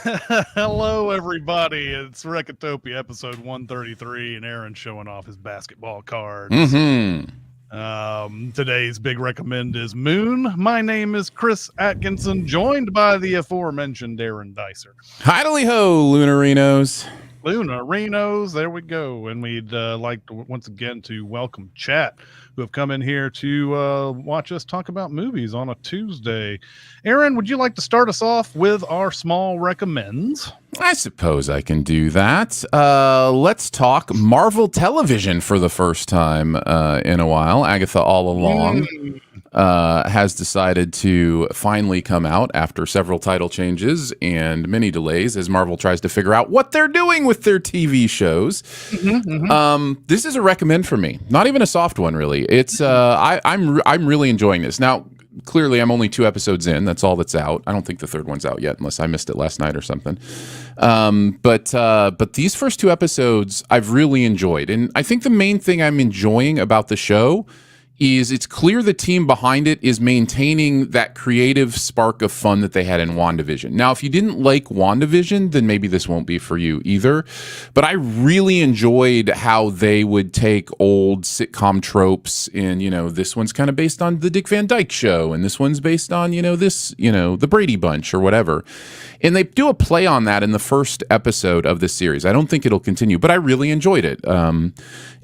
Hello, everybody. It's Recotopia, episode 133, and Aaron showing off his basketball cards. Today's big recommend is Moon. My name is Chris Atkinson, joined by the aforementioned Aaron Dicer. Hi-dally-ho, Lunarinos. Lunarinos, there we go. And we'd like to, once again to welcome chat who have come in here to watch us talk about movies on a Tuesday. Aaron, would you like to start us off with our small recommends? I suppose I can do that. Let's talk Marvel Television for the first time in a while. Agatha All Along has decided to finally come out after several title changes and many delays as Marvel tries to figure out what they're doing with their TV shows. This is a recommend for me. Not even a soft one, really. It's I'm really enjoying this. Now, clearly, I'm only 2 episodes in. That's all that's out. I don't think the third one's out yet, unless I missed it last night or something. But these first 2 episodes, I've really enjoyed. And I think the main thing I'm enjoying about the show is it's clear the team behind it is maintaining that creative spark of fun that they had in WandaVision. Now, if you didn't like WandaVision, then maybe this won't be for you either. But I really enjoyed how they would take old sitcom tropes and, this one's kind of based on the Dick Van Dyke Show, and this one's based on, the Brady Bunch or whatever. And they do a play on that in the first episode of this series. I don't think it'll continue, but I really enjoyed it.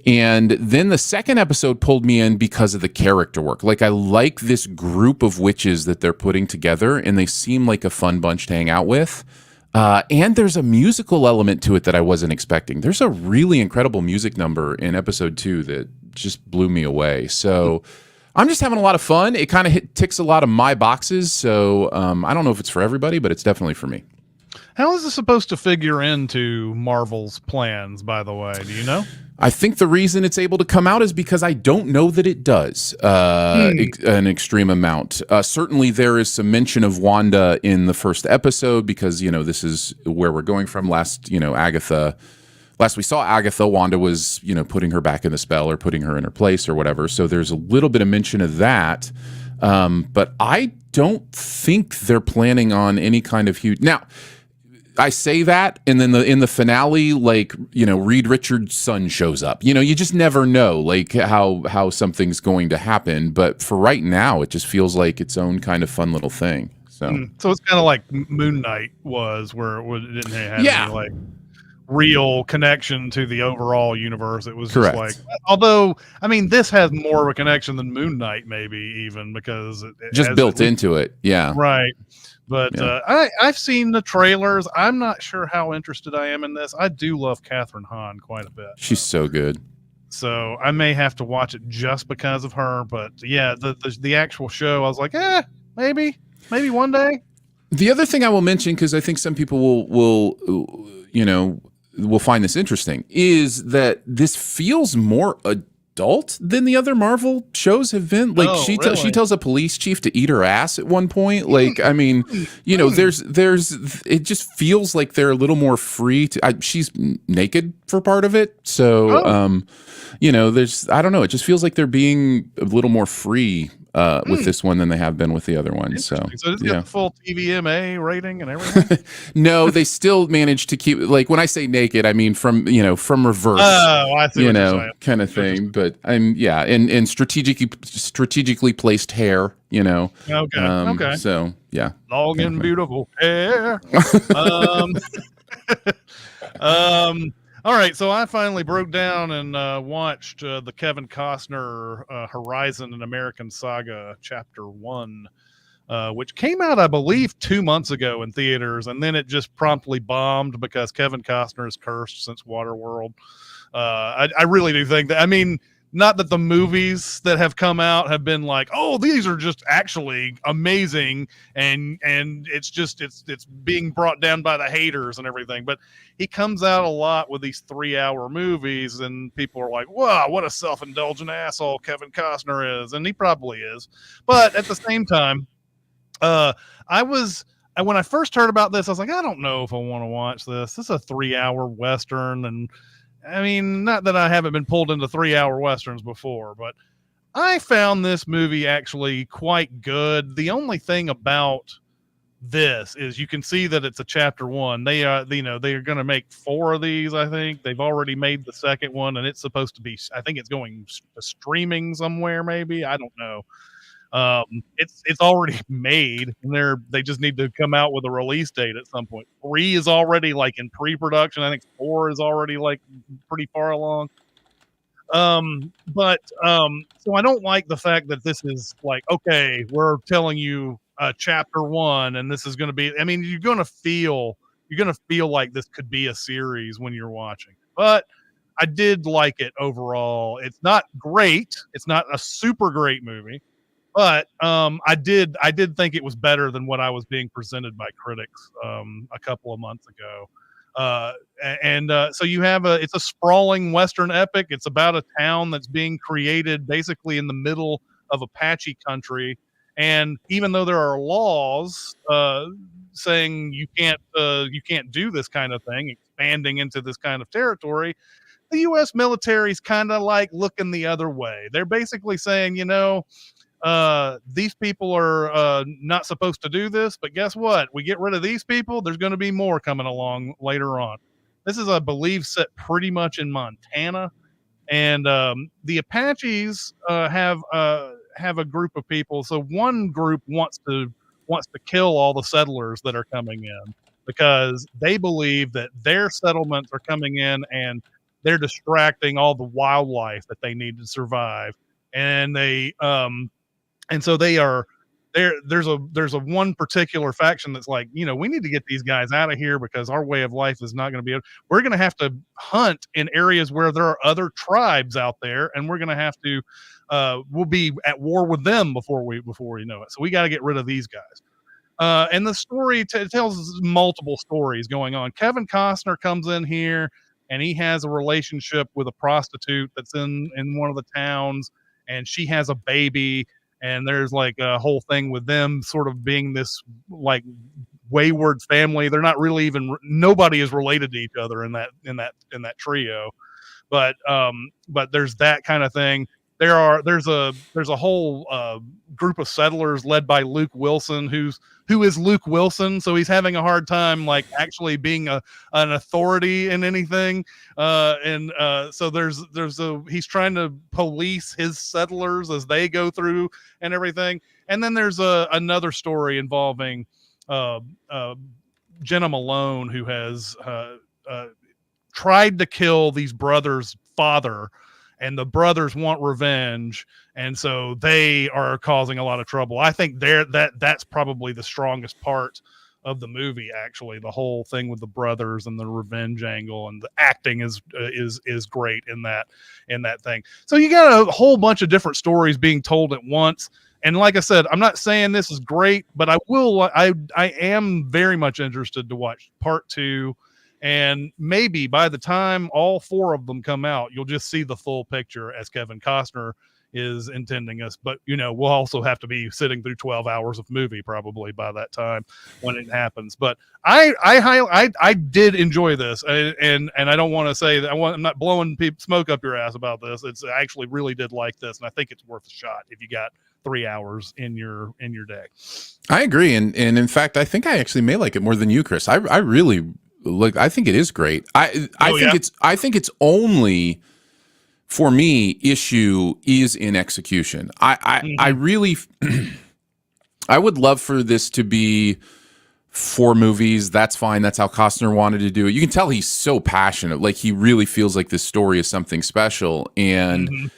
And then the second episode pulled me in because of the character work. Like, I like this group of witches that they're putting together, and they seem like a fun bunch to hang out with. And there's a musical element to it that I wasn't expecting. There's a really incredible music number in episode 2 that just blew me away. So I'm just having a lot of fun. It kind of ticks a lot of my boxes. So I don't know if it's for everybody, but it's definitely for me. How is this supposed to figure into Marvel's plans, by the way? Do you know? I think the reason it's able to come out is because I don't know that it does an extreme amount. Certainly there is some mention of Wanda in the first episode because, this is where we're going from. Last we saw Agatha, Wanda was, putting her back in the spell or putting her in her place or whatever. So there's a little bit of mention of that. But I don't think they're planning on any kind of huge... Now, I say that, and then in the finale, Reed Richards' son shows up. You just never know, how something's going to happen. But for right now, it just feels like its own kind of fun little thing. So it's kind of like Moon Knight was, where it didn't have any, real connection to the overall universe. It was just although, this has more of a connection than Moon Knight, maybe even because it just built into it. Yeah. Right. But I've seen the trailers. I'm not sure how interested I am in this. I do love Kathryn Hahn quite a bit. She's so good. So I may have to watch it just because of her. But yeah, the actual show, I was like, maybe one day. The other thing I will mention, because I think some people will find this interesting, is that this feels more adult than the other Marvel shows have been. She tells a police chief to eat her ass at one point. There's it just feels like they're a little more free to. She's naked for part of it, so there's I don't know. It just feels like they're being a little more free with this one than they have been with the other ones. So it's got the full TVMA rating and everything. No, they still manage to keep, when I say naked, I mean from reverse. Oh, I see what you're saying. Kind of thing. But and strategically placed hair. Okay. So yeah, long and beautiful hair. All right, so I finally broke down and watched the Kevin Costner Horizon: An American Saga Chapter 1, which came out, I believe, 2 months ago in theaters, and then it just promptly bombed because Kevin Costner is cursed since Waterworld. I really do think that. Not that the movies that have come out have been like, oh, these are just actually amazing, and it's being brought down by the haters and everything. But he comes out a lot with these 3-hour movies, and people are like, wow, what a self-indulgent asshole Kevin Costner is. And he probably is. But at the same time, when I first heard about this, I was like, I don't know if I want to watch this. This is a 3-hour Western, and not that I haven't been pulled into 3-hour Westerns before, but I found this movie actually quite good. The only thing about this is you can see that it's a chapter one. They they are going to make 4 of these. I think they've already made the second one, and it's supposed to be. I think it's going streaming somewhere. Maybe I don't know. It's already made, and they just need to come out with a release date at some point. 3 is already like in pre-production. I think 4 is already like pretty far along. So I don't like the fact that this is like, okay, we're telling you chapter 1, and this is going to be. I mean, you're going to feel like this could be a series when you're watching, but I did like it overall. It's not great. It's not a super great movie, but I did think it was better than what I was being presented by critics a couple of months ago. So you have it's a sprawling Western epic. It's about a town that's being created basically in the middle of Apache country. And even though there are laws saying you can't do this kind of thing, expanding into this kind of territory, the U.S. military's kind of like looking the other way. They're basically saying, these people are not supposed to do this, but guess what? We get rid of these people, there's going to be more coming along later on. This is, I believe, set pretty much in Montana, and the Apaches have a group of people. So one group wants to kill all the settlers that are coming in because they believe that their settlements are coming in and they're distracting all the wildlife that they need to survive, and so they are there. There's a one particular faction that's like, we need to get these guys out of here because our way of life is not going to be. We're going to have to hunt in areas where there are other tribes out there, and we're going to have to. We'll be at war with them before we know it. So we got to get rid of these guys. And the story tells multiple stories going on. Kevin Costner comes in here, and he has a relationship with a prostitute that's in one of the towns, and she has a baby. And there's like a whole thing with them sort of being this like wayward family. They're not really nobody is related to each other in that trio, but there's that kind of thing. There's a whole group of settlers led by Luke Wilson, who is Luke Wilson, so he's having a hard time like actually being an authority in anything. So he's trying to police his settlers as they go through and everything. And then there's another story involving Jenna Malone, who has tried to kill these brothers' father, and the brothers want revenge, and so they are causing a lot of trouble. I think that's probably the strongest part of the movie, actually. The whole thing with the brothers and the revenge angle, and the acting is great in that thing. So you got a whole bunch of different stories being told at once. And like I said, I'm not saying this is great, but I am very much interested to watch part 2. And maybe by the time all 4 of them come out, you'll just see the full picture as Kevin Costner is intending us. But, we'll also have to be sitting through 12 hours of movie probably by that time when it happens. But I did enjoy this. And I don't want to say that I'm not blowing smoke up your ass about this. I actually really did like this. And I think it's worth a shot if you got 3 hours in your day. I agree. And in fact, I think I actually may like it more than you, Chris. I really I think it is great. I think it's only, for me, issue is in execution. I really I would love for this to be 4 movies. That's fine. That's how Costner wanted to do it. You can tell he's so passionate. Like, he really feels like this story is something special. And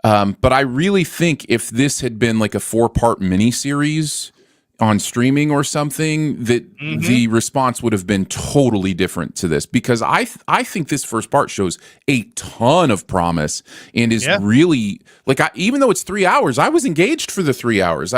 but I really think if this had been like a 4-part miniseries on streaming or something, that the response would have been totally different to this, because I think this first part shows a ton of promise and is really like, even though it's 3 hours, I was engaged for the 3 hours.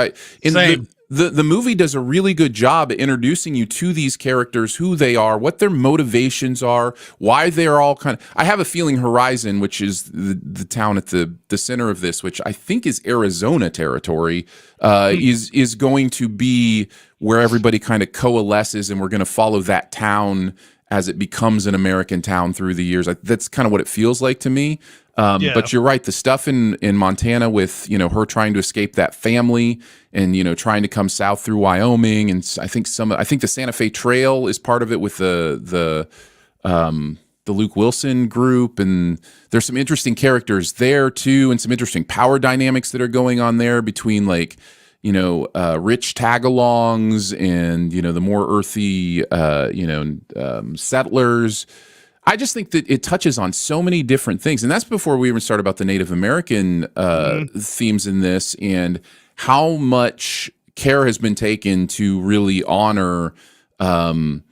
The movie does a really good job at introducing you to these characters, who they are, what their motivations are, why they're all kind of. I have a feeling Horizon, which is the town at the center of this, which I think is Arizona territory, is going to be where everybody kind of coalesces, and we're going to follow that town as it becomes an American town through the years. That's kind of what it feels like to me. Yeah. But you're right. The stuff in Montana with, her trying to escape that family and, trying to come south through Wyoming. And I think the Santa Fe Trail is part of it with the Luke Wilson group. And there's some interesting characters there too. And some interesting power dynamics that are going on there between rich tagalongs and, the more earthy, settlers. I just think that it touches on so many different things. And that's before we even start about the Native American themes in this and how much care has been taken to really honor the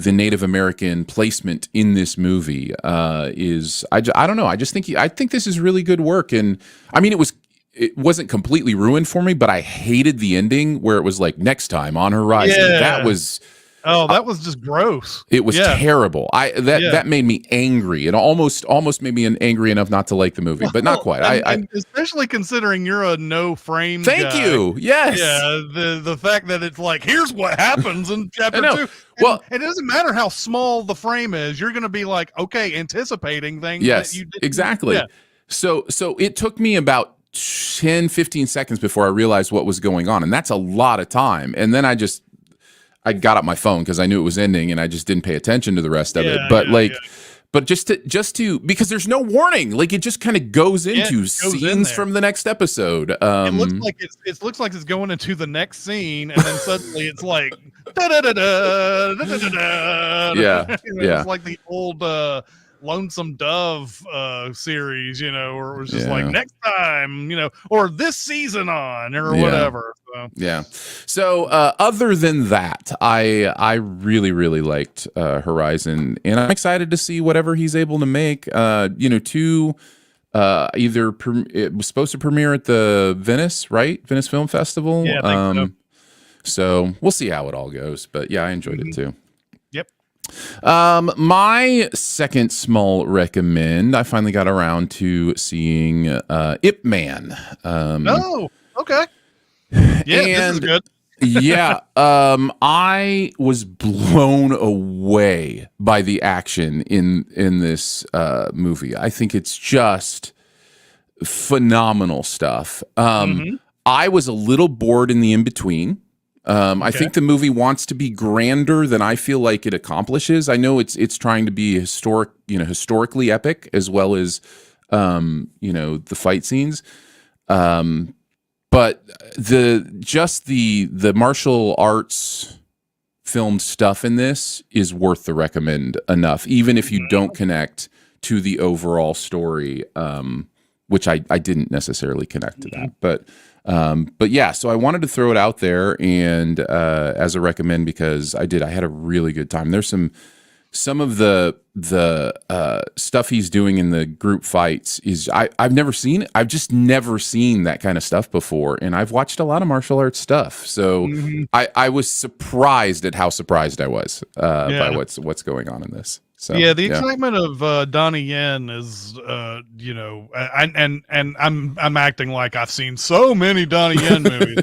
Native American placement in this movie. I don't know. I think this is really good work. And I mean, it wasn't completely ruined for me, but I hated the ending where it was like next time on Horizon. Yeah. That was that was just gross. It was terrible. That made me angry. It almost made me angry enough not to like the movie, but not quite. And especially considering you're a no frame. Thank you. Yes. Yeah. The fact that it's like, here's what happens in chapter 2. Well, it doesn't matter how small the frame is. You're going to be like, okay, anticipating things. Yes, that you didn't. Exactly. Yeah. So it took me about 10, 15 seconds before I realized what was going on. And that's a lot of time. And then I got up my phone because I knew it was ending and I just didn't pay attention to the rest of it. But but just to, because there's no warning, like it just kind of goes into scenes from the next episode. It looks like it's going into the next scene and then suddenly it's like, da da da da da da da. Yeah. It's like the old, Lonesome Dove series, or it was just like next time, or this season on or whatever. So. Yeah. So other than that, I really, really liked Horizon, and I'm excited to see whatever he's able to make. It was supposed to premiere at the Venice Film Festival. Yeah, I think so we'll see how it all goes. But yeah, I enjoyed it too. Yep. My second small recommend, I finally got around to seeing Ip Man. Oh, okay. Yeah, this is good. Yeah, I was blown away by the action in this movie. I think it's just phenomenal stuff. I was a little bored in the in-between. I think the movie wants to be grander than I feel like it accomplishes. I know it's trying to be historically epic as well as, the fight scenes. But the martial arts filmed stuff in this is worth the recommend enough, even if you don't connect to the overall story, which I didn't necessarily connect to that, but yeah, so I wanted to throw it out there and as a recommend because I had a really good time. There's some of the stuff he's doing in the group fights is I've just never seen that kind of stuff before, and I've watched a lot of martial arts stuff, so I was surprised at how surprised I was by what's going on in this. So, the excitement of Donnie Yen is, and I'm acting like I've seen so many Donnie Yen movies,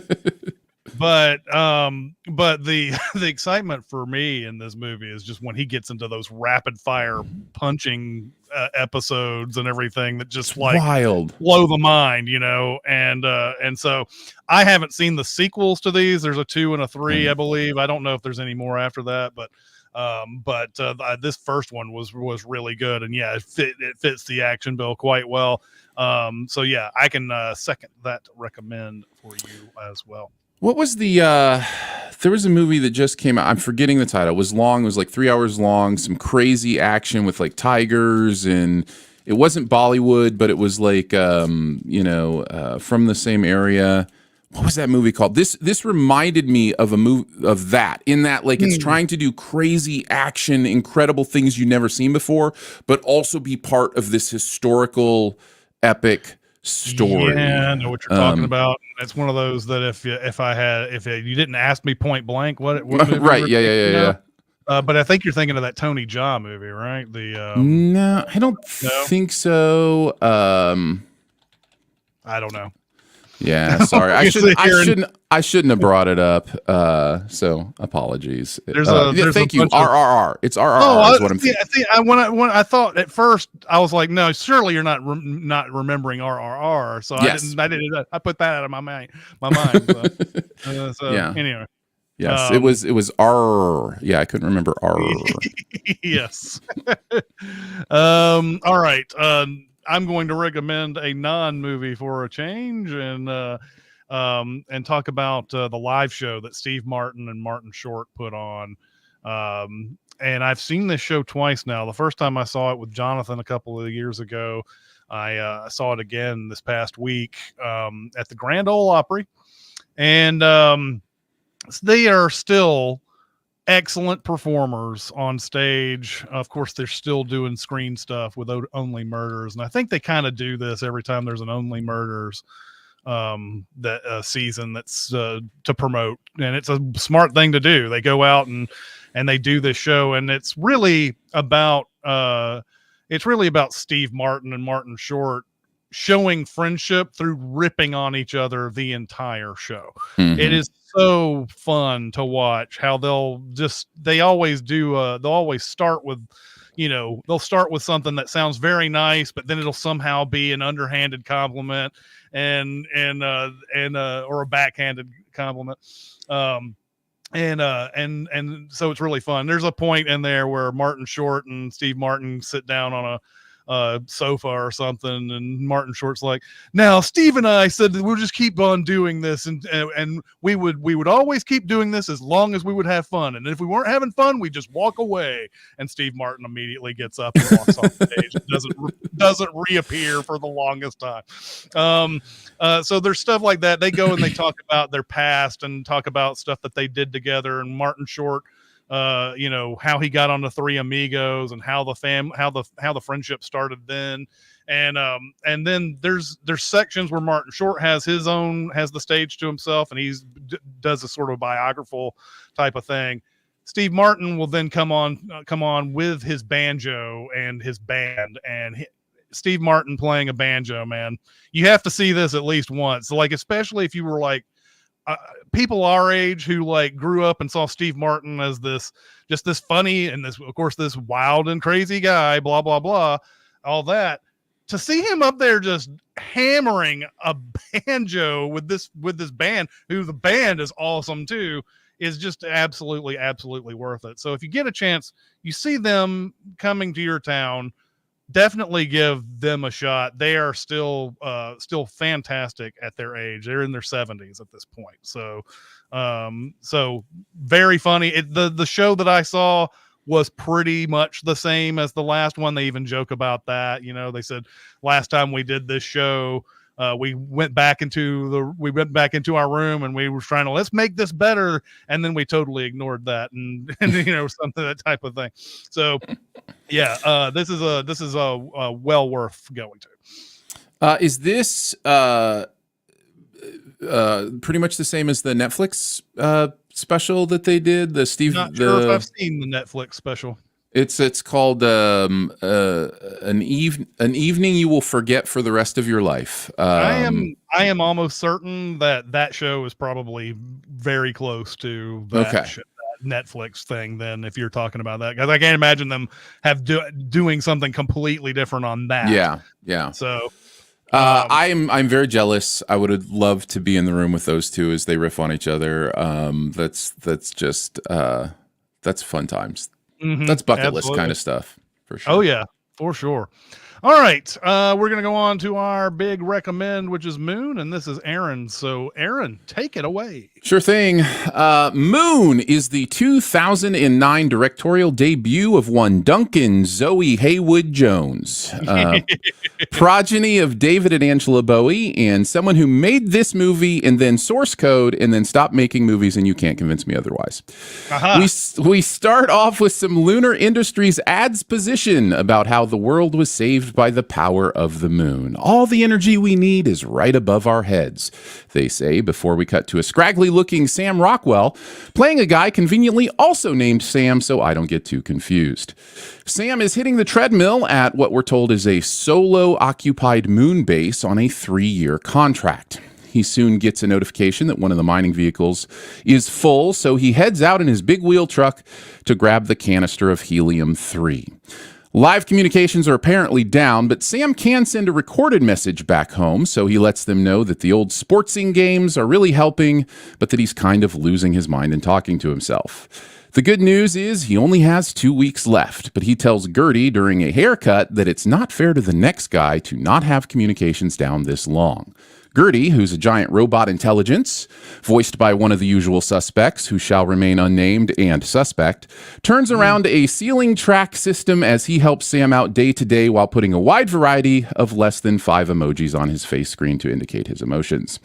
but the excitement for me in this movie is just when he gets into those rapid fire punching episodes and everything that just like wild blow the mind, and so I haven't seen the sequels to these. There's a 2 and a 3, I believe. I don't know if there's any more after that, but this first one was really good, and it fits the action bill quite well. So yeah, I can second that recommend for you as well. What was there was a movie that just came out. I'm forgetting the title. It was long. It was like 3 hours long. Some crazy action with like tigers, and it wasn't Bollywood, but it was like from the same area. What was that movie called? This reminded me of a movie of that, in that like it's trying to do crazy action, incredible things you've never seen before, but also be part of this historical epic story. Yeah, I know what you're talking about. It's one of those that if you didn't ask me point blank what movie right, yeah. But I think you're thinking of that Tony Jaa movie, right? No, I don't think so. I don't know. Yeah, sorry. I You shouldn't. sit here and I shouldn't have brought it up. So apologies. there's a Thank you. bunch of RRR. It's Oh, RRR is what I'm. when I thought at first I was like, no, surely you're not remembering RRR. So Yes. I put that out of my mind. So Yeah. anyway, Yes. um, It was R. Yeah, I couldn't remember R. yes. All right. I'm going to recommend a non-movie for a change and talk about the live show that Steve Martin and Martin Short put on. And I've seen this show twice now. The first time I saw it with Jonathan a couple of years ago. I saw it again this past week at the Grand Ole Opry, and they are still excellent performers on stage. Of course, they're still doing screen stuff with Only Murders, and I think they kind of do this every time there's an Only Murders that season that's to promote, and it's a smart thing to do. They go out and they do this show, and it's really about Steve Martin and Martin Short showing friendship through ripping on each other the entire show. Mhm. It is so fun to watch how they always do they'll always start with they'll start with something that sounds very nice, but then it'll somehow be an underhanded compliment and or a backhanded compliment. And so it's really fun. There's a point in there where Martin Short and Steve Martin sit down on a sofa or something, and Martin Short's like, now Steve and I said that we'll just keep on doing this, and we would always keep doing this as long as we would have fun, and if we weren't having fun, we just walk away. And Steve Martin immediately gets up and walks off the stage and doesn't reappear for the longest time. So there's stuff like that. They go and they talk about their past and talk about stuff that they did together, and Martin Short how he got on the Three Amigos and how the friendship started then. And then there's sections where Martin Short has the stage to himself, and does a sort of biographical type of thing. Steve Martin will then come on with his banjo and his band, and Steve Martin playing a banjo, man, you have to see this at least once. Like, especially if you were like, people our age who like grew up and saw Steve Martin as this funny and this, of course, this wild and crazy guy, blah, blah, blah, all that, to see him up there just hammering a banjo with this band, who the band is awesome too, is just absolutely, absolutely worth it. So if you get a chance, you see them coming to your town, definitely give them a shot. They are still fantastic at their age. They're in their 70s at this point. So very funny. The show that I saw was pretty much the same as the last one. They even joke about that. They said last time we did this show, we went back into our room and we were trying to, let's make this better. And then we totally ignored that and something, that type of thing. So yeah, this is a well worth going to. Is this pretty much the same as the Netflix special that they did? The Steve. Not sure if I've seen the Netflix special. It's called an evening you will forget for the rest of your life. I am almost certain that show is probably very close to that Netflix thing. Then, if you're talking about that, because I can't imagine them doing something completely different on that. Yeah. So. I'm very jealous. I would love to be in the room with those two as they riff on each other. That's fun times. Mm-hmm, that's bucket list kind of stuff for sure. Oh yeah, for sure. All right, we're gonna go on to our big recommend, which is Moon, and this is Aaron. So Aaron, take it away. Sure thing. Moon is the 2009 directorial debut of one Duncan Zoe Haywood Jones, progeny of David and Angela Bowie, and someone who made this movie and then source code and then stopped making movies, and you can't convince me otherwise. We start off with some Lunar Industries ads position about how the world was saved by the power of the moon. All the energy we need is right above our heads, they say, before we cut to a scraggly-looking Sam Rockwell playing a guy conveniently also named Sam, so I don't get too confused. Sam is hitting the treadmill at what we're told is a solo-occupied moon base on a 3-year contract. He soon gets a notification that one of the mining vehicles is full, so he heads out in his big wheel truck to grab the canister of helium-3. Live communications are apparently down, but Sam can send a recorded message back home, so he lets them know that the old sportsing games are really helping, but that he's kind of losing his mind and talking to himself. The good news is he only has 2 weeks left, but he tells Gertie during a haircut that it's not fair to the next guy to not have communications down this long. Gertie, who's a giant robot intelligence, voiced by one of the usual suspects, who shall remain unnamed and suspect, turns around a ceiling track system as he helps Sam out day to day while putting a wide variety of less than 5 emojis on his face screen to indicate his emotions.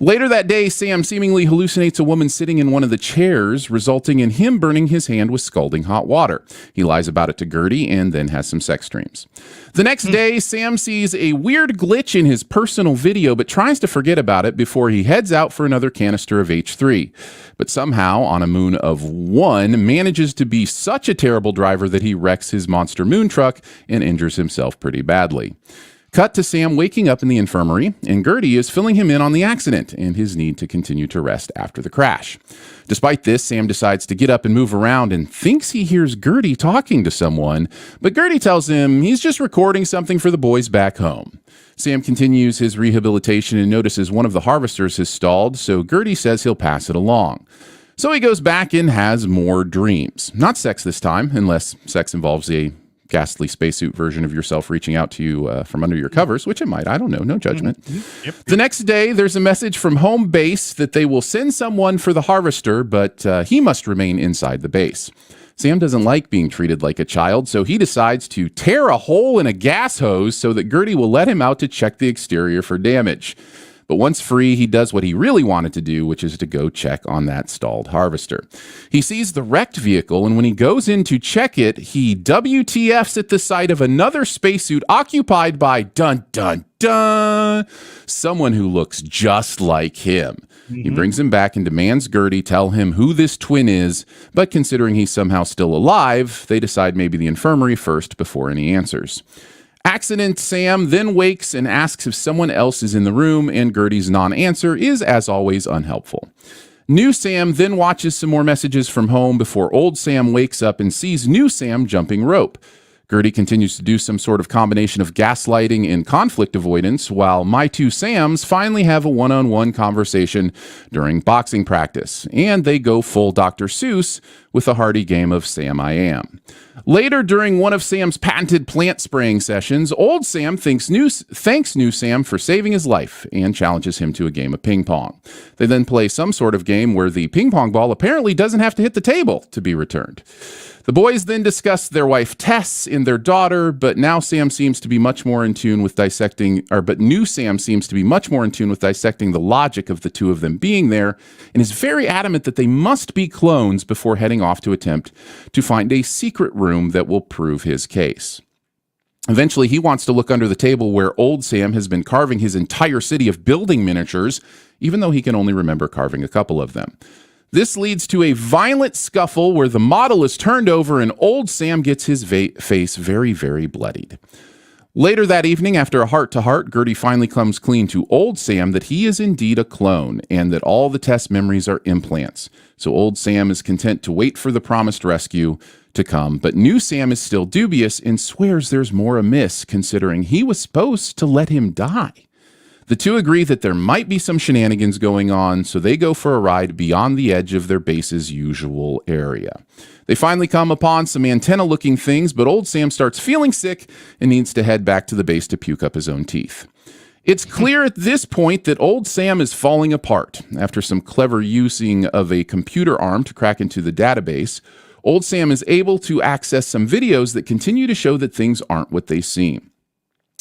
Later that day, Sam seemingly hallucinates a woman sitting in one of the chairs, resulting in him burning his hand with scalding hot water. He lies about it to Gertie and then has some sex dreams. The next day, Sam sees a weird glitch in his personal video, but tries to forget about it before he heads out for another canister of H3. But somehow, on a moon of 1, manages to be such a terrible driver that he wrecks his monster moon truck and injures himself pretty badly. Cut to Sam waking up in the infirmary, and Gertie is filling him in on the accident and his need to continue to rest after the crash. Despite this, Sam decides to get up and move around and thinks he hears Gertie talking to someone, but Gertie tells him he's just recording something for the boys back home. Sam continues his rehabilitation and notices one of the harvesters has stalled, so Gertie says he'll pass it along. So he goes back and has more dreams. Not sex this time, unless sex involves a ghastly spacesuit version of yourself reaching out to you from under your covers, which it might. I don't know. No judgment. Yep. The next day, there's a message from home base that they will send someone for the harvester, but he must remain inside the base. Sam doesn't like being treated like a child, so he decides to tear a hole in a gas hose so that Gertie will let him out to check the exterior for damage. But once free, he does what he really wanted to do, which is to go check on that stalled harvester. He sees the wrecked vehicle, and when he goes in to check it, he WTFs at the sight of another spacesuit occupied by, dun, dun, dun, someone who looks just like him. He brings him back and demands Gertie tell him who this twin is, but considering he's somehow still alive, they decide maybe the infirmary first before any answers. Accident Sam then wakes and asks if someone else is in the room, and Gertie's non-answer is, as always, unhelpful. New Sam then watches some more messages from home before old Sam wakes up and sees new Sam jumping rope. Gertie continues to do some sort of combination of gaslighting and conflict avoidance, while my two Sams finally have a one-on-one conversation during boxing practice, and they go full Dr. Seuss with a hearty game of Sam I Am. Later, during one of Sam's patented plant spraying sessions, old Sam thanks new Sam for saving his life and challenges him to a game of ping pong. They then play some sort of game where the ping pong ball apparently doesn't have to hit the table to be returned. The boys then discuss their wife Tess and their daughter, but new Sam seems to be much more in tune with dissecting the logic of the two of them being there, and is very adamant that they must be clones before heading off to attempt to find a secret room that will prove his case. Eventually, he wants to look under the table where old Sam has been carving his entire city of building miniatures, even though he can only remember carving a couple of them. This leads to a violent scuffle where the model is turned over and old Sam gets his face very, very bloodied. Later that evening, after a heart-to-heart, Gertie finally comes clean to old Sam that he is indeed a clone and that all the test memories are implants. So old Sam is content to wait for the promised rescue to come, but new Sam is still dubious and swears there's more amiss considering he was supposed to let him die. The two agree that there might be some shenanigans going on, so they go for a ride beyond the edge of their base's usual area. They finally come upon some antenna-looking things, but old Sam starts feeling sick and needs to head back to the base to puke up his own teeth. It's clear at this point that old Sam is falling apart. After some clever using of a computer arm to crack into the database, old Sam is able to access some videos that continue to show that things aren't what they seem.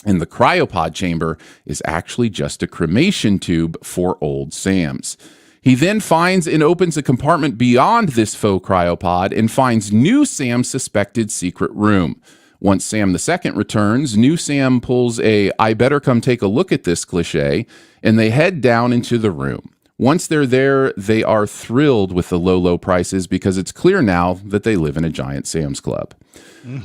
And the cryopod chamber is actually just a cremation tube for old Sam's. He then finds and opens a compartment beyond this faux cryopod and finds new Sam's suspected secret room. Once Sam II returns, new Sam pulls a "I better come take a look at this" cliche, and they head down into the room. Once they're there, they are thrilled with the low, low prices because it's clear now that they live in a giant Sam's Club.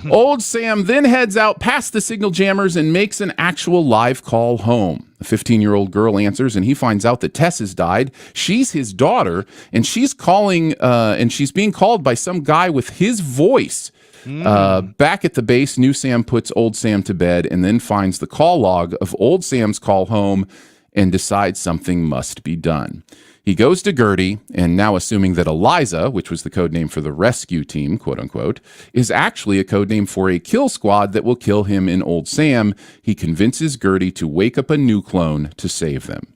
Old Sam then heads out past the signal jammers and makes an actual live call home. A 15-year-old girl answers, and he finds out that Tess has died. She's his daughter, and she's being called by some guy with his voice. Back at the base, New Sam puts Old Sam to bed and then finds the call log of Old Sam's call home and decides something must be done. He goes to Gertie, and now assuming that Eliza, which was the code name for the rescue team, quote unquote, is actually a code name for a kill squad that will kill him and Old Sam, he convinces Gertie to wake up a new clone to save them.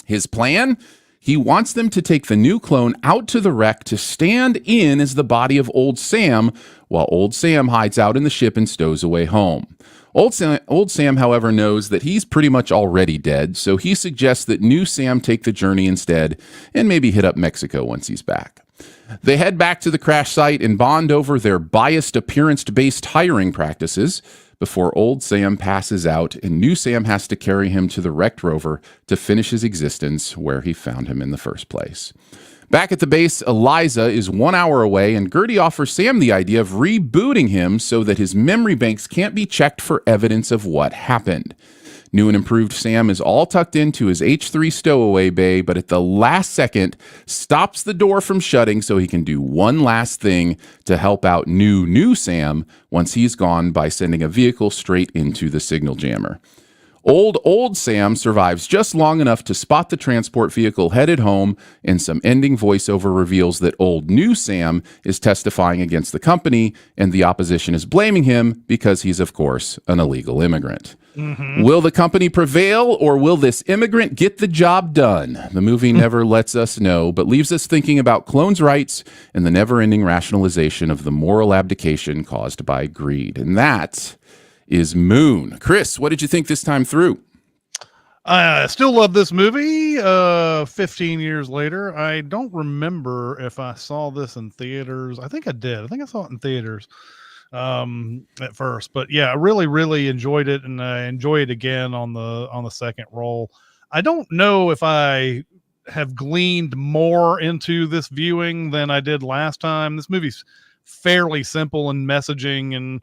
His plan? He wants them to take the new clone out to the wreck to stand in as the body of Old Sam, while Old Sam hides out in the ship and stows away home. Old Sam, however, knows that he's pretty much already dead, so he suggests that New Sam take the journey instead and maybe hit up Mexico once he's back. They head back to the crash site and bond over their biased appearance-based hiring practices before Old Sam passes out and New Sam has to carry him to the wrecked rover to finish his existence where he found him in the first place. Back at the base, Eliza is 1 hour away, and Gertie offers Sam the idea of rebooting him so that his memory banks can't be checked for evidence of what happened. New and improved Sam is all tucked into his H3 stowaway bay, but at the last second stops the door from shutting so he can do one last thing to help out New Sam once he's gone by sending a vehicle straight into the signal jammer. Old Sam survives just long enough to spot the transport vehicle headed home, and some ending voiceover reveals that old New Sam is testifying against the company, and the opposition is blaming him because he's, of course, an illegal immigrant. Will the company prevail, or will this immigrant get the job done? The movie never lets us know, but leaves us thinking about clones' rights and the never-ending rationalization of the moral abdication caused by greed. And that is Moon. Chris, what did you think this time through? I still love this movie 15 years later. I don't remember if I saw this in theaters. I think I did. I think I saw it in theaters at first. But yeah, I really, really enjoyed it, and I enjoy it again on the second roll. I don't know if I have gleaned more into this viewing than I did last time. This movie's fairly simple in messaging and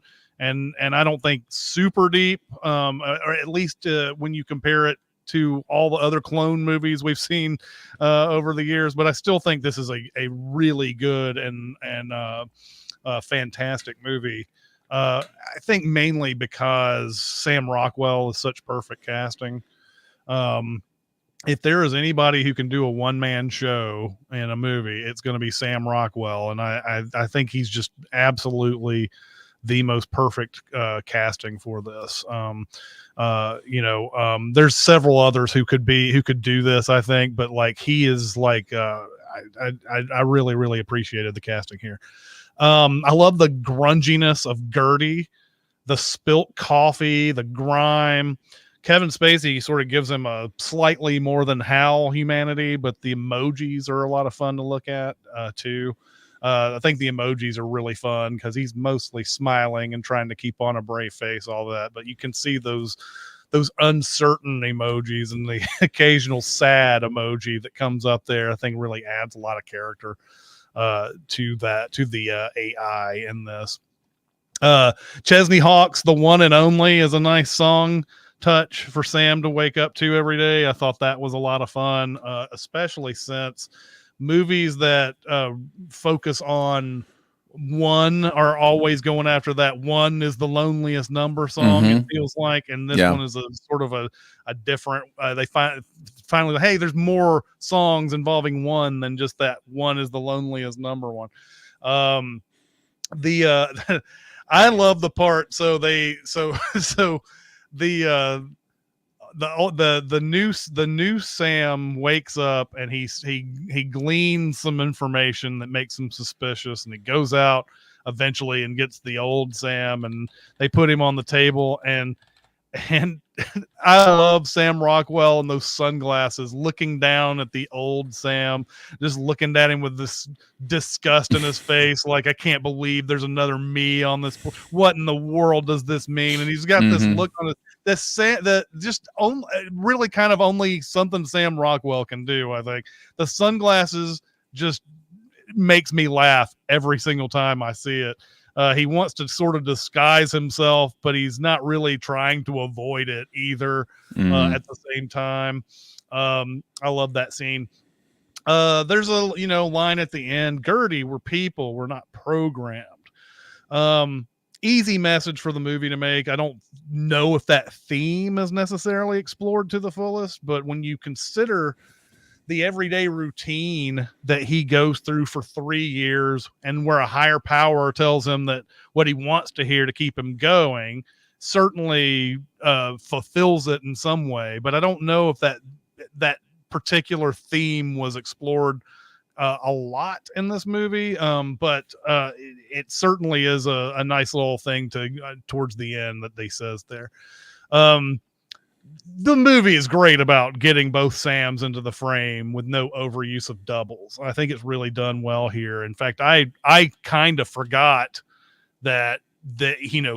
I don't think super deep, or at least when you compare it to all the other clone movies we've seen over the years. But I still think this is a really good and fantastic movie. I think mainly because Sam Rockwell is such perfect casting. If there is anybody who can do a one-man show in a movie, it's going to be Sam Rockwell, and I think he's just absolutely the most perfect casting for this. There's several others who could do this, I think, but like he is like I really, really appreciated the casting here. I love the grunginess of Gertie, the spilt coffee, the grime. Kevin Spacey sort of gives him a slightly more than Hal humanity, but the emojis are a lot of fun to look at too. I think the emojis are really fun because he's mostly smiling and trying to keep on a brave face, all that. But you can see those uncertain emojis and the occasional sad emoji that comes up there. I think really adds a lot of character to the AI in this. Chesney Hawkes, The One and Only, is a nice song touch for Sam to wake up to every day. I thought that was a lot of fun, especially since movies that focus on one are always going after that one is the loneliest number song. It feels like, and this one is a sort of a different. They finally, hey, there's more songs involving one than just that one is the loneliest number one. I love the part. So the new Sam wakes up and he gleans some information that makes him suspicious, and he goes out eventually and gets the old Sam, and they put him on the table, and I love Sam Rockwell and those sunglasses, looking down at the old Sam, just looking at him with this disgust in his face, like, I can't believe there's another me on this. What in the world does this mean? And he's got this look on his that just only, really kind of only something Sam Rockwell can do. I think the sunglasses just makes me laugh every single time I see it. He wants to sort of disguise himself, but he's not really trying to avoid it either. At the same time, I love that scene. There's a line at the end: Gertie, we're people, we're not programmed. Easy message for the movie to make. I don't know if that theme is necessarily explored to the fullest, but when you consider the everyday routine that he goes through for 3 years, and where a higher power tells him that what he wants to hear to keep him going, certainly fulfills it in some way. But I don't know if that particular theme was explored a lot in this movie. But it certainly is a nice little thing to towards the end that they says there. The movie is great about getting both Sams into the frame with no overuse of doubles. I think it's really done well here. In fact, I kind of forgot that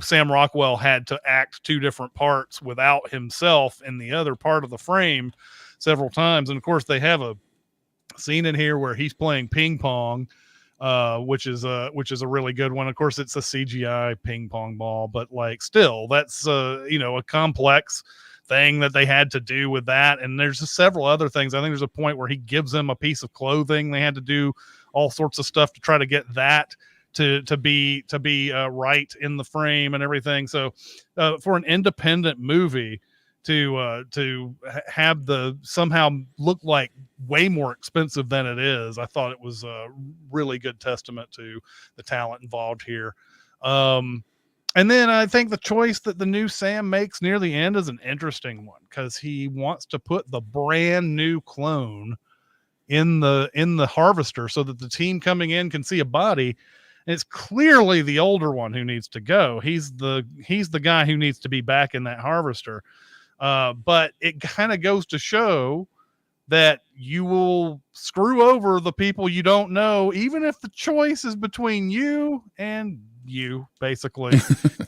Sam Rockwell had to act 2 different parts without himself in the other part of the frame several times. And of course, they have a scene in here where he's playing ping pong, which is a really good one. Of course, it's a CGI ping pong ball, but like still, that's a complex thing that they had to do with that. And there's just several other things. I think there's a point where he gives them a piece of clothing. They had to do all sorts of stuff to try to get that to be right in the frame and everything. So for an independent movie to have the somehow look like way more expensive than it is, I thought it was a really good testament to the talent involved here. And then I think the choice that the new Sam makes near the end is an interesting one, because he wants to put the brand new clone in the harvester so that the team coming in can see a body. And it's clearly the older one who needs to go. He's the guy who needs to be back in that harvester. But it kind of goes to show that you will screw over the people you don't know, even if the choice is between you and you. Basically,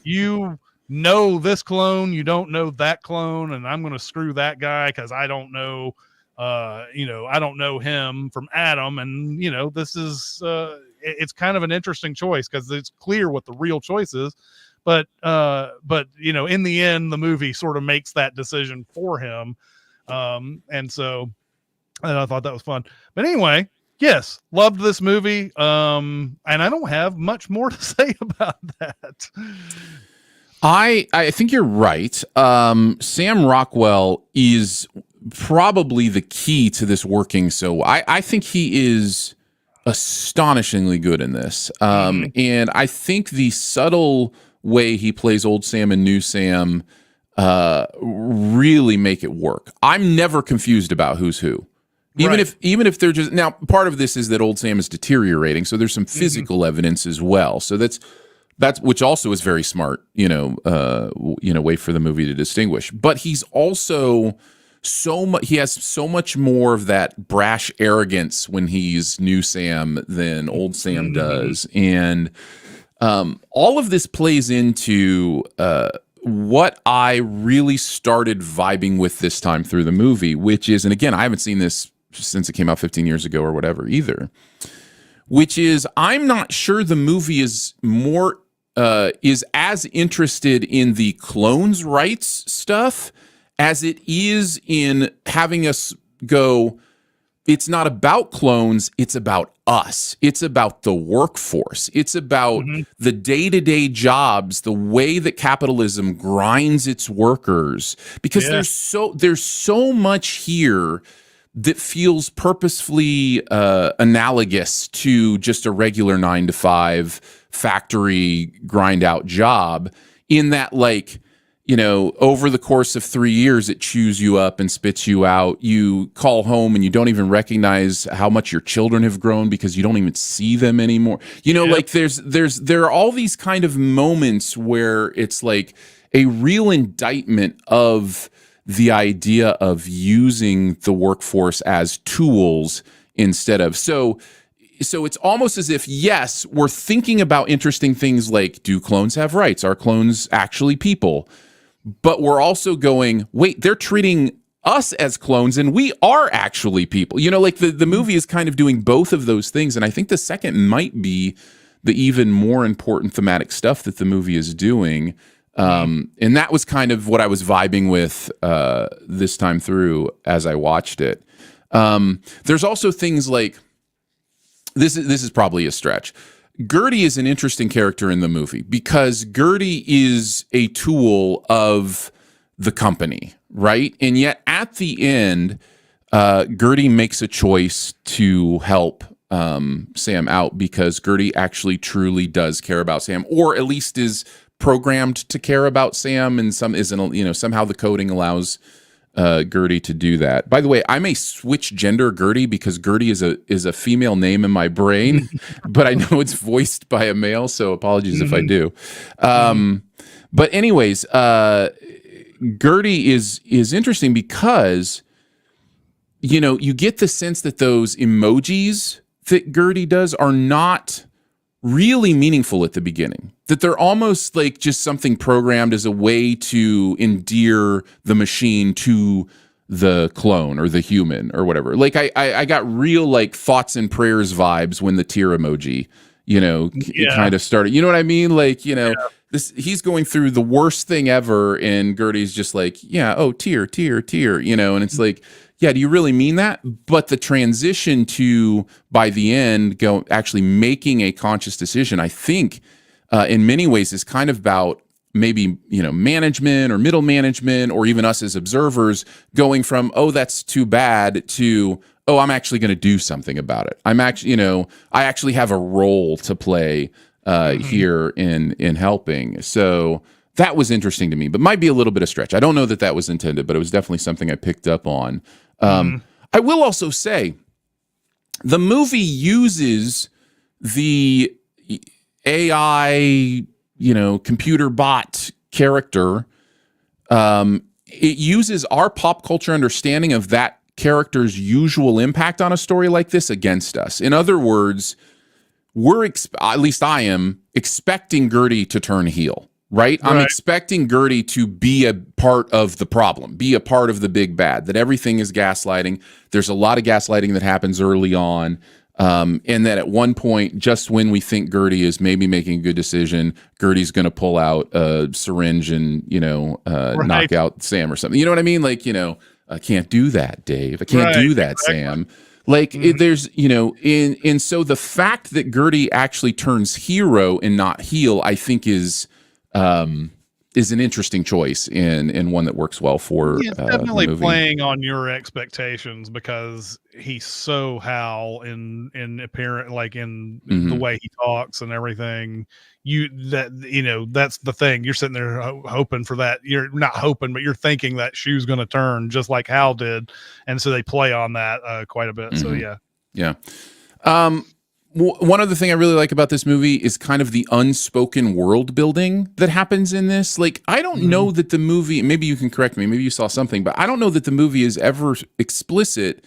you know this clone, you don't know that clone, and I'm going to screw that guy because I don't know, I don't know him from Adam. And this is it's kind of an interesting choice because it's clear what the real choice is. But in the end, the movie sort of makes that decision for him. And I thought that was fun. But anyway, yes, loved this movie. And I don't have much more to say about that. I think you're right. Sam Rockwell is probably the key to this working. So I think he is astonishingly good in this. And I think the subtle way he plays old Sam and new Sam really make it work. I'm never confused about who's who. Even if they're just, now part of this is that old Sam is deteriorating, so there's some physical evidence as well. So that's which also is very smart, way for the movie to distinguish. But he's also he has so much more of that brash arrogance when he's new Sam than old Sam does. And all of this plays into what I really started vibing with this time through the movie, which is, and again, I haven't seen this since it came out 15 years ago or whatever either, which is I'm not sure the movie is is as interested in the clones' rights stuff as it is in having us go, it's not about clones, it's about us. It's about the workforce. It's about the day-to-day jobs, the way that capitalism grinds its workers. Because there's so much here that feels purposefully analogous to just a regular 9-to-5 factory grind out job, in that, like, over the course of 3 years, it chews you up and spits you out. You call home and you don't even recognize how much your children have grown because you don't even see them anymore. Like there are all these kind of moments where it's like a real indictment of the idea of using the workforce as tools instead of so it's almost as if, yes, we're thinking about interesting things like, do clones have rights? Are clones actually people? But we're also going, wait, they're treating us as clones and we are actually people. Like the movie is kind of doing both of those things. And I think the second might be the even more important thematic stuff that the movie is doing. And that was kind of what I was vibing with this time through as I watched it. There's also things like, this is probably a stretch. Gertie is an interesting character in the movie because Gertie is a tool of the company, right? And yet at the end, Gertie makes a choice to help Sam out because Gertie actually truly does care about Sam, or at least is programmed to care about Sam, and somehow the coding allows Gertie to do that. By the way, I may switch gender Gertie because Gertie is a female name in my brain, but I know it's voiced by a male, so apologies if I do. But anyways, Gertie is interesting because you get the sense that those emojis that Gertie does are not really meaningful at the beginning, that they're almost like just something programmed as a way to endear the machine to the clone or the human or whatever. Like I got real like thoughts and prayers vibes when the tear emoji, kind of started. You know what I mean? Like, he's going through the worst thing ever, and Gertie's just like, tear, and it's like, yeah, do you really mean that? But the transition to, by the end, actually making a conscious decision, I think, in many ways is kind of about maybe, management or middle management, or even us as observers going from, oh, that's too bad, to, oh, I'm actually going to do something about it. I'm actually, I actually have a role to play here in helping. So that was interesting to me, but might be a little bit of stretch. I don't know that was intended, but it was definitely something I picked up on. I will also say the movie uses the AI, computer bot character. It uses our pop culture understanding of that character's usual impact on a story like this against us. In other words, at least I am expecting Gertie to turn heel. Right? I'm expecting Gertie to be a part of the problem, be a part of the big bad, that everything is gaslighting. There's a lot of gaslighting that happens early on. And that at one point, just when we think Gertie is maybe making a good decision, Gertie's going to pull out a syringe and, knock out Sam or something. You know what I mean? Like, I can't do that, Dave. I can't do that, Sam. Like there's, and so the fact that Gertie actually turns hero and not heel, I think is an interesting choice and one that works well for it's definitely playing on your expectations, because he's so Hal in apparent, like in the way he talks and everything. That's the thing. You're sitting there hoping for that. You're not hoping, but you're thinking that shoe's going to turn just like Hal did, and so they play on that quite a bit. So yeah. One other thing I really like about this movie is kind of the unspoken world building that happens in this. Like, I don't know that the movie, maybe you can correct me, maybe you saw something, but I don't know that the movie is ever explicit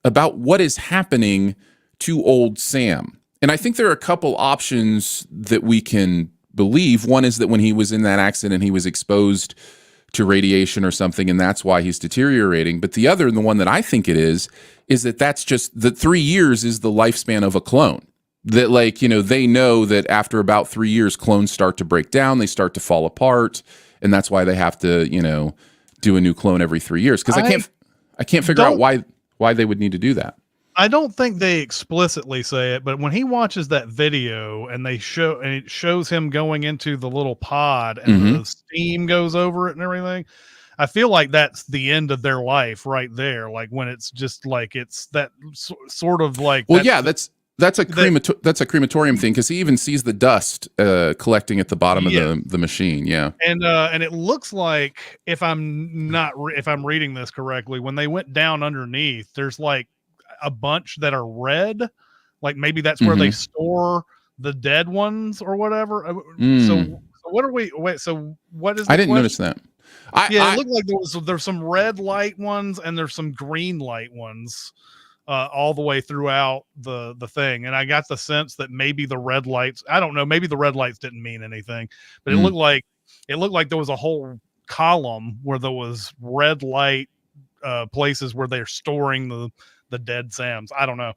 about what is happening to old Sam. And I think there are a couple options that we can believe. One is that when he was in that accident, he was exposed to radiation or something, and that's why he's deteriorating. But the other, and the one that I think it is that that's just that 3 years is the lifespan of a clone. That, like, they know that after about 3 years, clones start to break down, they start to fall apart, and that's why they have to, do a new clone every 3 years. Because I can't figure out why they would need to do that. I don't think they explicitly say it, but when he watches that video and it shows him going into the little pod and the steam goes over it and everything, I feel like that's the end of their life right there. Like when it's just like, it's that sort of like, well, that's a crematorium thing, because he even sees the dust collecting at the bottom of the machine. Yeah, and it looks like, if I'm reading this correctly, when they went down underneath, there's like a bunch that are red, like maybe that's where they store the dead ones or whatever. So what are we? Wait, so what is? I didn't notice that. It looked like there's some red light ones and there's some green light ones. All the way throughout the thing, and I got the sense that maybe the red lights, I don't know, maybe the red lights didn't mean anything, but it looked like there was a whole column where there was red light places where they're storing the dead Sams. I don't know.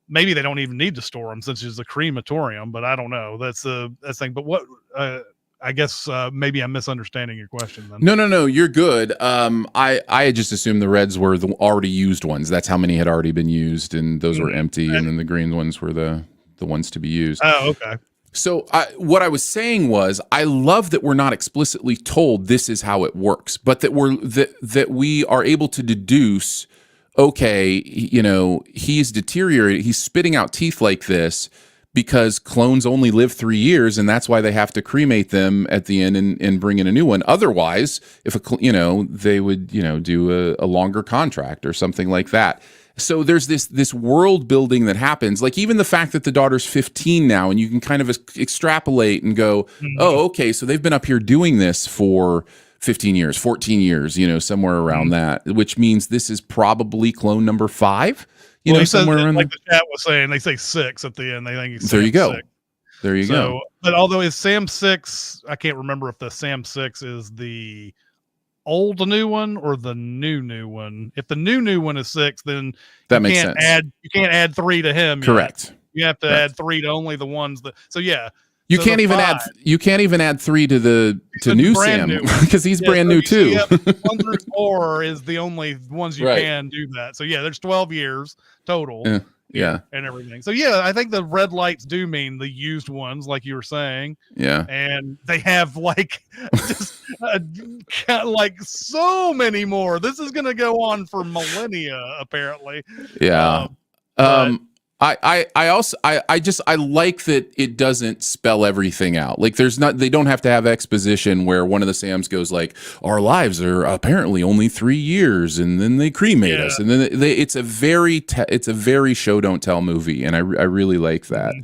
Maybe they don't even need to store them since it's a crematorium, but I don't know. That's the thing. But what I guess maybe I'm misunderstanding your question then. No, you're good. I had just assumed the reds were the already used ones. That's how many had already been used, and those were empty, and then the green ones were the ones to be used. Oh, okay. So what I was saying was, I love that we're not explicitly told this is how it works, but that we are able to deduce, okay, he's deteriorated, he's spitting out teeth like this because clones only live 3 years, and that's why they have to cremate them at the end and bring in a new one. Otherwise, if they would do a longer contract or something like that. So there's this world building that happens, like even the fact that the daughter's 15 now, and you can kind of extrapolate and go, oh, okay, so they've been up here doing this for 15 years, 14 years, somewhere around that, which means this is probably clone number 5. Somewhere around like the chat was saying, they say 6 at the end. They think he's there. You go. 6. There you go. But although is Sam 6, I can't remember if the Sam 6 is the old new one or the new one. If the new one is 6, then that makes sense. You can't add 3 to him. Correct. Yet. You have to add 3 to only the ones that. So yeah. You can't even add. You can't even add 3 to new Sam because he's brand new too. 1 through 4 is the only ones you can do that. So yeah, there's 12 years total. Yeah, and everything. So yeah, I think the red lights do mean the used ones, like you were saying. Yeah, and they have like just like so many more. This is going to go on for millennia, apparently. Yeah. I like that it doesn't spell everything out. Like they don't have to have exposition where one of the Sams goes like, our lives are apparently only 3 years, and then they cremate us, and then it's a very show don't tell movie, and I really like that.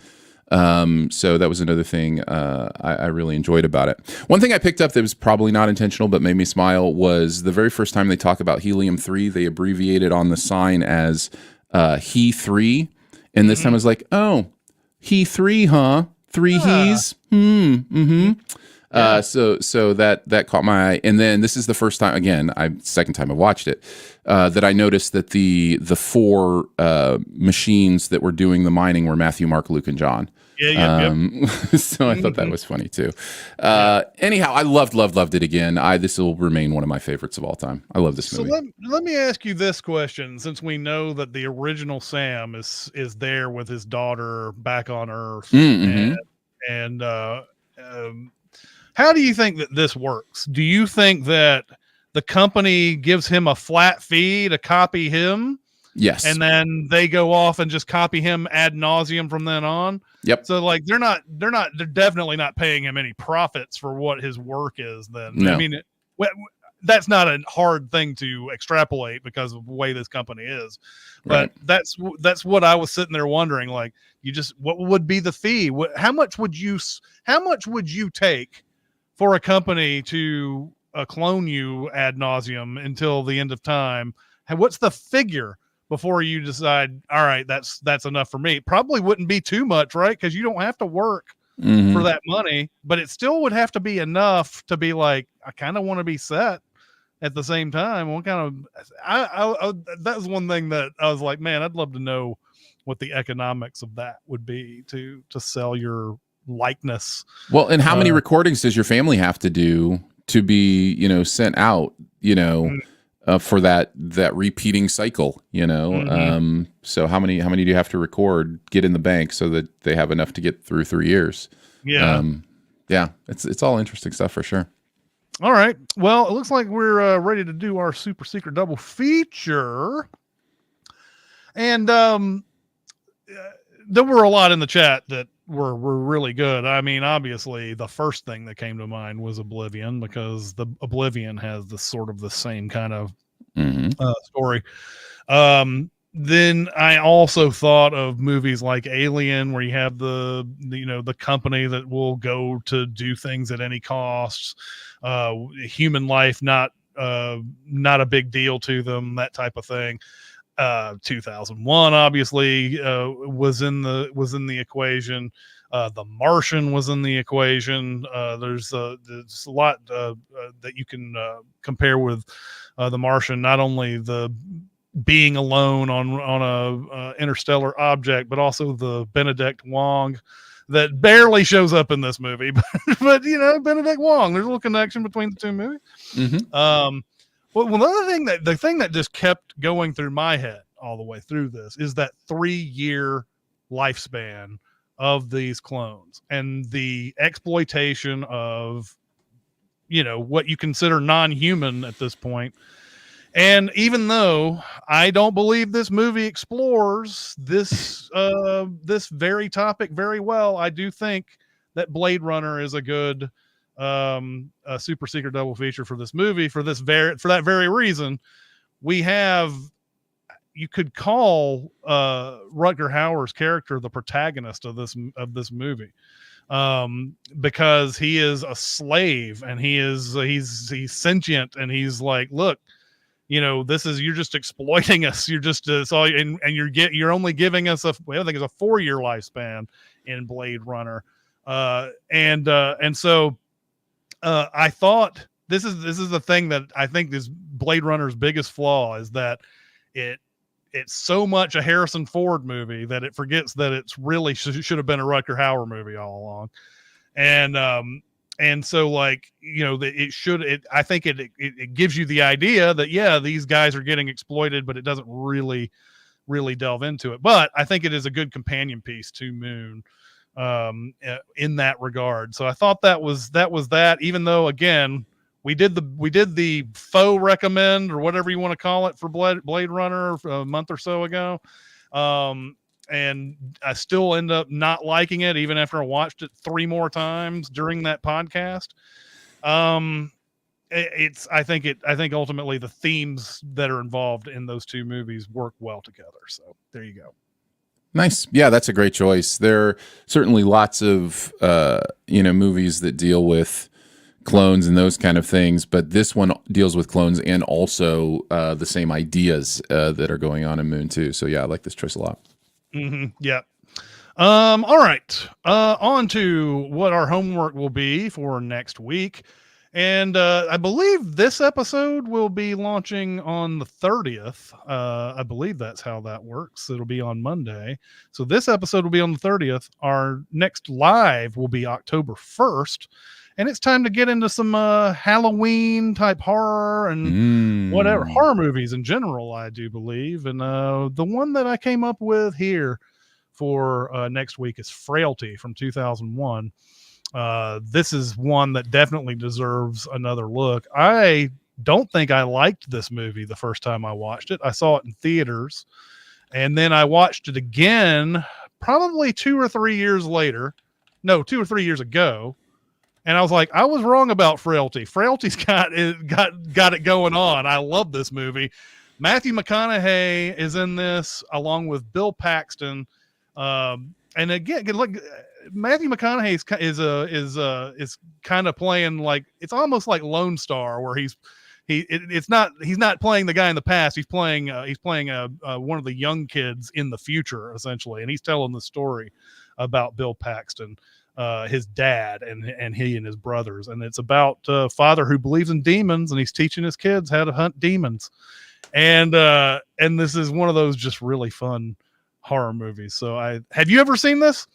So that was another thing I really enjoyed about it. One thing I picked up that was probably not intentional but made me smile was the very first time they talk about helium-3, they abbreviated on the sign as He-3. And this time I was like, oh, He-3, huh? 3 he's? So that caught my eye. And then this is the first time, again, second time I watched it, that I noticed that the 4 machines that were doing the mining were Matthew, Mark, Luke, and John. So I thought that was funny too. Anyhow, I loved it again. This will remain one of my favorites of all time. I love this movie. So let me ask you this question, since we know that the original Sam is there with his daughter back on Earth, and how do you think that this works? Do you think that the company gives him a flat fee to copy him? Yes. And then they go off and just copy him ad nauseum from then on. Yep. So like they're definitely not paying him any profits for what his work is then. No. I mean, that's not a hard thing to extrapolate because of the way this company is. But that's what I was sitting there wondering, like, what would be the fee? How much would you take for a company to clone you ad nauseum until the end of time? What's the figure before you decide, all right, that's enough for me? Probably wouldn't be too much, right? Because you don't have to work for that money, but it still would have to be enough to be like, I kind of want to be set at the same time. What kind of, that was one thing that I was like, man, I'd love to know what the economics of that would be to sell your likeness. Well, and how many recordings does your family have to do to be, sent out, for that repeating cycle, so how many do you have to record, get in the bank so that they have enough to get through 3 years? It's all interesting stuff for sure. All right, well, it looks like we're ready to do our super secret double feature, and there were a lot in the chat that were really good. I mean, obviously the first thing that came to mind was Oblivion, because the Oblivion has the sort of the same kind of story. then I also thought of movies like Alien, where you have the company that will go to do things at any cost, human life not a big deal to them, that type of thing. 2001 obviously was in the equation. The Martian was in the equation. There's a lot that you can compare with the Martian. Not only the being alone on a interstellar object, but also the Benedict Wong that barely shows up in this movie. But Benedict Wong. There's a little connection between the two movies. Mm-hmm. Well, the thing that just kept going through my head all the way through this is that 3-year lifespan of these clones and the exploitation of what you consider non-human at this point. And even though I don't believe this movie explores this very topic very well, I do think that Blade Runner is a good a super secret double feature for this movie for that very reason. You could call Rutger Hauer's character the protagonist of this movie, because he is a slave and he's sentient, and he's like, look, you're just exploiting us. You're just and you're only giving us I think it's a 4-year lifespan in Blade Runner, and so I thought this is the thing that I think is Blade Runner's biggest flaw, is that it's so much a Harrison Ford movie that it forgets that it's really should have been a Rutger Hauer movie all along. And so, like, I think it gives you the idea that, yeah, these guys are getting exploited, but it doesn't really delve into it. But I think it is a good companion piece to Moon in that regard. So I thought that was that, even though, again, we did the faux recommend, or whatever you want to call it, for Blade Runner a month or so ago. And I still end up not liking it, even after I watched it 3 more times during that podcast. I think ultimately the themes that are involved in those two movies work well together. So there you go. Nice. Yeah, that's a great choice. There are certainly lots of movies that deal with clones and those kind of things, but this one deals with clones and also the same ideas that are going on in Moon too. So yeah, I like this choice a lot. Mm-hmm. Yeah. All right. On to what our homework will be for next week. And I believe this episode will be launching on the 30th. I believe that's how that works. It'll be on Monday. So this episode will be on the 30th. Our next live will be October 1st. And it's time to get into some Halloween type horror and whatever horror movies in general, I do believe. And the one that I came up with here for next week is Frailty from 2001. This is one that definitely deserves another look. I don't think I liked this movie the first time I watched it. I saw it in theaters, and then I watched it again probably 2 or 3 years later. No, 2 or 3 years ago. And I was like, I was wrong about Frailty. Frailty's got it going on. I love this movie. Matthew McConaughey is in this along with Bill Paxton. And again, like, Matthew McConaughey is kind of playing like, it's almost like Lone Star, where he's not playing the guy in the past. He's playing one of the young kids in the future, essentially, and he's telling the story about Bill Paxton, his dad, and he and his brothers, and it's about a father who believes in demons, and he's teaching his kids how to hunt demons, and this is one of those just really fun horror movies. So have you ever seen this?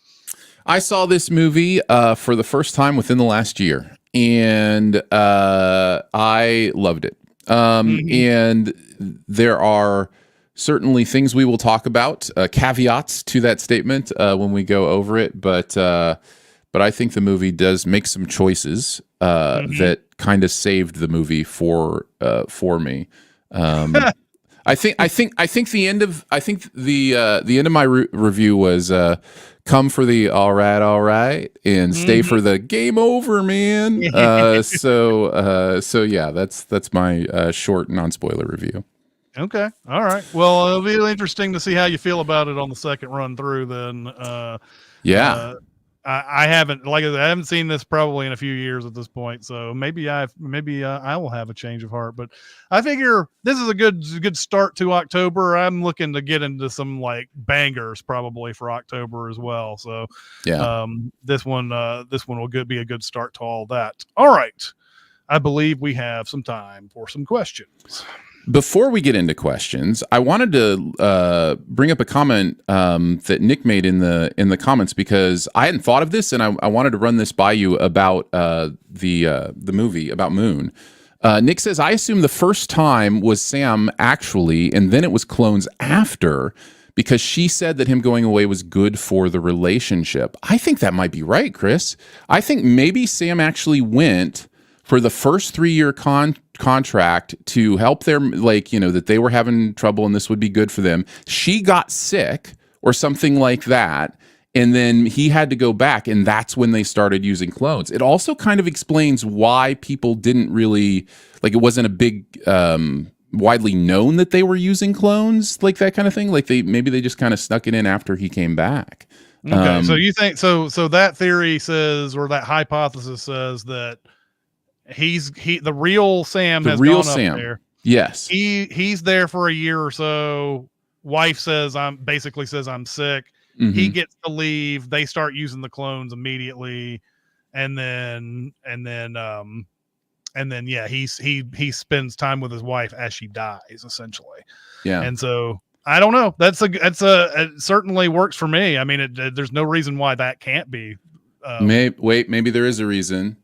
I saw this movie for the first time within the last year, and I loved it. And there are certainly things we will talk about, caveats to that statement when we go over it, but I think the movie does make some choices that kind of saved the movie for me. I think the end of my review was come for the all right, and stay for the game over, man. So yeah, that's my short non-spoiler review. Okay. All right. Well, it'll be interesting to see how you feel about it on the second run through. Then, Yeah. uh, I haven't, like I said, I haven't seen this probably in a few years at this point. So maybe I will have a change of heart. But I figure this is a good start to October. I'm looking to get into some like bangers probably for October as well. So, Yeah. this one will be a good start to all that. All right. I believe we have some time for some questions. Before we get into questions, I wanted to bring up a comment that Nick made in the comments, because I hadn't thought of this, and I wanted to run this by you about the movie about Moon. Nick says, I assume the first time was Sam actually, and then it was clones after, because she said that him going away was good for the relationship. I think that might be right, Chris. I think maybe Sam actually went for the first 3-year contract to help them, like, that they were having trouble and this would be good for them. She got sick or something like that, and then he had to go back, and that's when they started using clones. It also kind of explains why people didn't really, like, it wasn't a big widely known that they were using clones, like that kind of thing. Like maybe they just kind of snuck it in after he came back. Okay, so you think so that theory says, or that hypothesis says, that the real Sam has gone up there. Yes. He's there for a year or so. Wife says I'm sick. Mm-hmm. He gets to leave. They start using the clones immediately. And then yeah, he spends time with his wife as she dies, essentially. Yeah. And so I don't know. It certainly works for me. I mean, there's no reason why that can't be. Maybe there is a reason.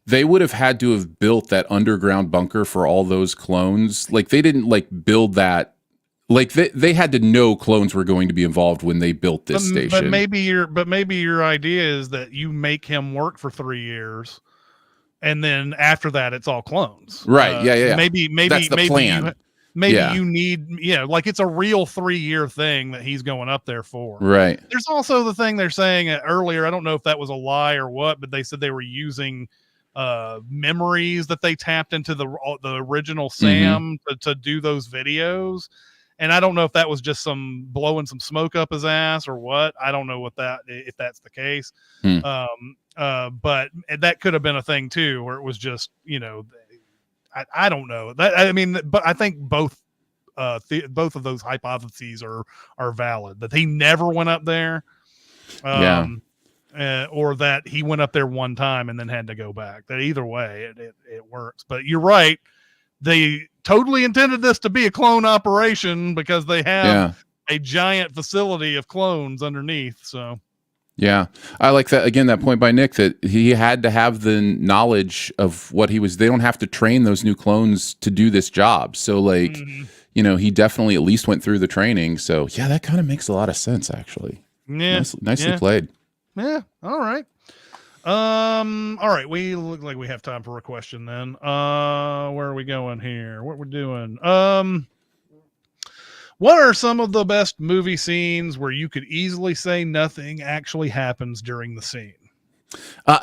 They would have had to have built that underground bunker for all those clones. Like, they didn't build that. Like, they had to know clones were going to be involved when they built this station. But maybe your idea is that you make him work for 3 years, and then after that it's all clones. Right. Yeah. Maybe that's the plan. You need, like, it's a real 3-year thing that he's going up there for. Right. There's also the thing they're saying earlier. I don't know if that was a lie or what, but they said they were using memories that they tapped into the original Sam to do those videos. And I don't know if that was just some blowing some smoke up his ass or what. I don't know if that's the case. But that could have been a thing too, where it was just, I don't know that. I mean, but I think both of those hypotheses are valid, that he never went up there. Or that he went up there one time and then had to go back. That either way, it works. But you're right. They totally intended this to be a clone operation because they have a giant facility of clones underneath. So, yeah, I like that. Again, that point by Nick, that he had to have the knowledge of what he was. They don't have to train those new clones to do this job. So, like, he definitely at least went through the training. So, yeah, that kind of makes a lot of sense, actually. Yeah. Nicely played. Yeah. All right. All right. We look like we have time for a question then. Where are we going here? What we're doing? What are some of the best movie scenes where you could easily say nothing actually happens during the scene?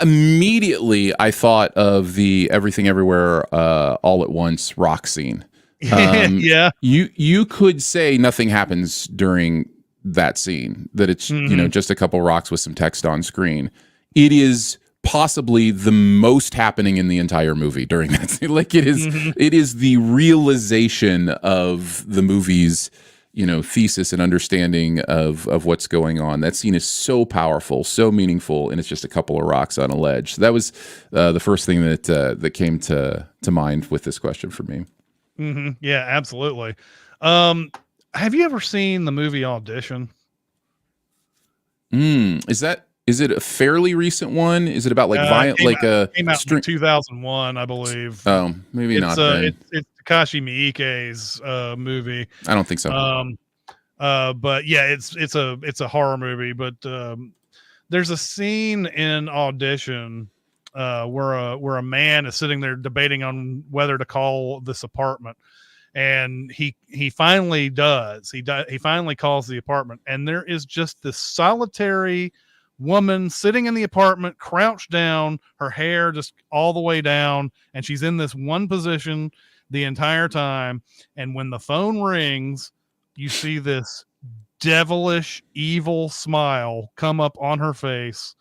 Immediately, I thought of the Everything Everywhere All at Once rock scene. Yeah. You could say nothing happens during that scene, that it's just a couple rocks with some text on screen. It is possibly the most happening in the entire movie during that scene. Like, it is the realization of the movie's thesis and understanding of what's going on. That scene is so powerful, so meaningful, and it's just a couple of rocks on a ledge. So that was the first thing that came to mind with this question for me. Yeah, absolutely. Have you ever seen the movie Audition? Is it a fairly recent one? Is it about violent, came out in 2001, I believe. Oh, maybe not. It's Takashi Miike's movie. I don't think so. But yeah, it's a horror movie. But there's a scene in Audition where a man is sitting there debating on whether to call this apartment. And he finally does. He finally calls the apartment, and there is just this solitary woman sitting in the apartment, crouched down, her hair just all the way down, and she's in this one position. the entire time. And when the phone rings, you see this devilish, evil smile come up on her face,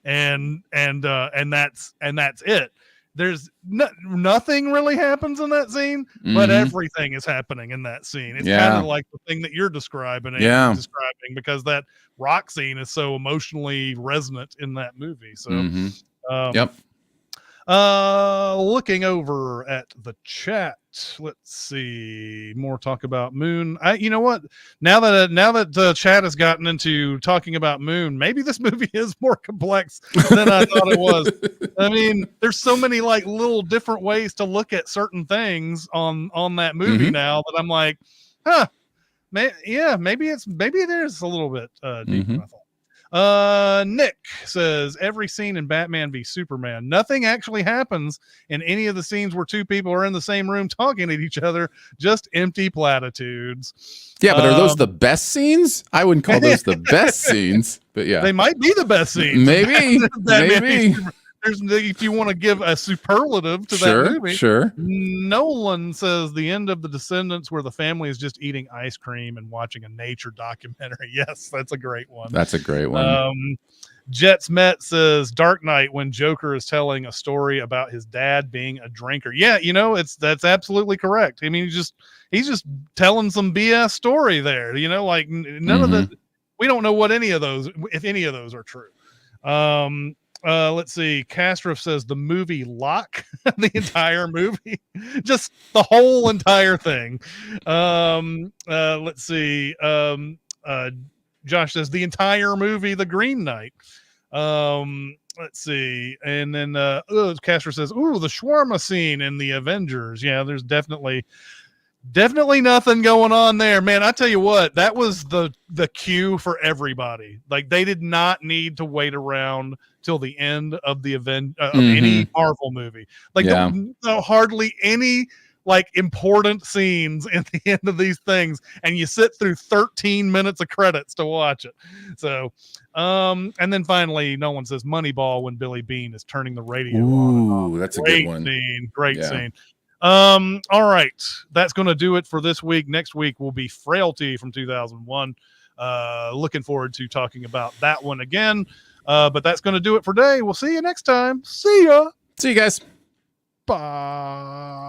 and that's it. There's nothing really happens in that scene, but everything is happening in that scene. It's kind of like the thing that you're describing, because that rock scene is so emotionally resonant in that movie. So, looking over at the chat, let's see more talk about Moon. You know what? Now that the chat has gotten into talking about Moon, maybe this movie is more complex than I thought it was. I mean, there's so many like little different ways to look at certain things on that movie now that I'm like, maybe it is a little bit deeper than I thought. Nick says every scene in Batman v Superman, nothing actually happens in any of the scenes where two people are in the same room talking at each other, just empty platitudes. Yeah, but are those the best scenes? I wouldn't call those the best scenes, but yeah, they might be the best scenes. Maybe. There's, if you want to give a superlative to that movie, sure. Nolan says the end of The Descendants, where the family is just eating ice cream and watching a nature documentary. Yes, that's a great one. That's a great one. Jets Met says Dark Knight, when Joker is telling a story about his dad being a drinker. Yeah, you know, that's absolutely correct. I mean, he's just telling some BS story there. You know, like none of the, we don't know what any of those, if any of those are true. Let's see. Castroff says the movie Lock, the entire movie, just the whole entire thing. Let's see. Josh says the entire movie, The Green Knight. Let's see. And then Castro says, ooh, the shawarma scene in the Avengers. Yeah, there's definitely nothing going on there, man. I tell you what, that was the cue for everybody. Like, they did not need to wait around till the end of the event of any Marvel movie. Like, hardly any like important scenes in the end of these things, and you sit through 13 minutes of credits to watch it. So, and then finally, no one says Moneyball, when Billy Bean is turning the radio on. Ooh, that's a good one. Great scene. All right, that's going to do it for this week. Next week will be Frailty from 2001. Looking forward to talking about that one again. But that's going to do it for today. We'll see you next time. See ya. See you guys. Bye.